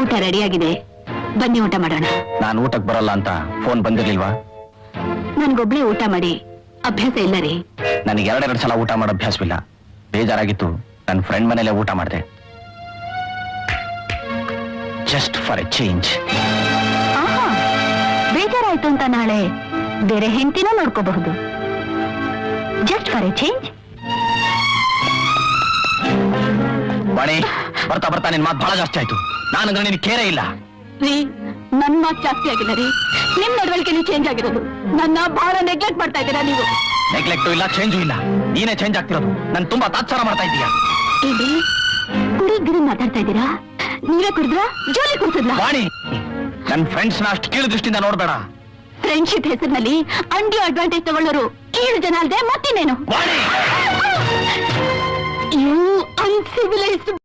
ಊಟ ರೆಡಿಯಾಗಿದೆ, ಬನ್ನಿ ಊಟ ಮಾಡೋಣ. ನಾನು ಊಟಕ್ಕೆ ಬರಲ್ಲ ಅಂತ ಫೋನ್ ಬಂದಿರ್ಲಿಲ್ವಾ? ನನ್ಗೊಬ್ಳೆ ಊಟ ಮಾಡಿ ಅಭ್ಯಾಸ ಇಲ್ಲ ರೀ. ನನಗೆ ಎರಡೆರಡು ಸಲ ಊಟ ಮಾಡೋ ಅಭ್ಯಾಸವಿಲ್ಲ. ಬೇಜಾರಾಗಿತ್ತು, ನನ್ನ ಫ್ರೆಂಡ್ ಮನೇಲೆ ಊಟ ಮಾಡಿದೆ. Just for a change. ಬೇಜಾರಾಯ್ತು ಅಂತ ನಾಳೆ ಬೇರೆ ಹೆಂಡತಿನ ನೋಡ್ಕೋಬಹುದು. Just for a change. Vani, ಬರ್ತಾ ಬರ್ತಾ ನಿನ್ ಮಾತು ಬಹಳ ಜಾಸ್ತಿ ಆಯ್ತು. ನಾನಂದ್ರೆ ನಿನ್ ಕೇರೇ ಇಲ್ಲ ರೀ. ನನ್ ಮಾತು ಜಾಸ್ತಿ ಆಗಿಲ್ಲ ರೀ, ನಿಮ್ ನಡವಳಿಕೆ ಚೇಂಜ್ ಆಗಿರೋದು. ನನ್ನ ಬಹಳ ನೆಗ್ಲೆಕ್ಟ್ ಮಾಡ್ತಾ ಇದ್ದೀರಾ ನೀವು. ನೆಗ್ಲೆಕ್ಟು ಇಲ್ಲ, ಚೇಂಜು ಇಲ್ಲ, ನೀನೇ ಚೇಂಜ್ ಆಗ್ತಿರೋದು. ನನ್ ತುಂಬಾ ತಾತ್ಸಾರ ಮಾಡ್ತಾ ಇದೀಯಾ. ಏನ್ರಿ ಕುಡಿ ಗಿರಿ ಮಾತಾಡ್ತಾ ಇದ್ದೀರಾ? ನೀವೇ ಕುಡಿದ್ರ ಜೋಲಿ ಕುಡಿಸಿದ್ಲ? ವಾಣಿ, ನನ್ ಫ್ರೆಂಡ್ಸ್ ನ ಅಷ್ಟು ಕೀಳು ದೃಷ್ಟಿಯಿಂದ ನೋಡ್ಬೇಡ. ಫ್ರೆಂಡ್ಶಿಪ್ ಹೆಸರಿನಲ್ಲಿ ಅಂಡಿ ಅಡ್ವಾಂಟೇಜ್ ತಗೊಳ್ಳೋರು ಕೀಳು ಜನ ಅಲ್ದೆ ಮತ್ತಿನ್ನೇನು? ವಾಣಿ, ಯು ಅನ್ಸಿವಿಲೈಸ್ಡ್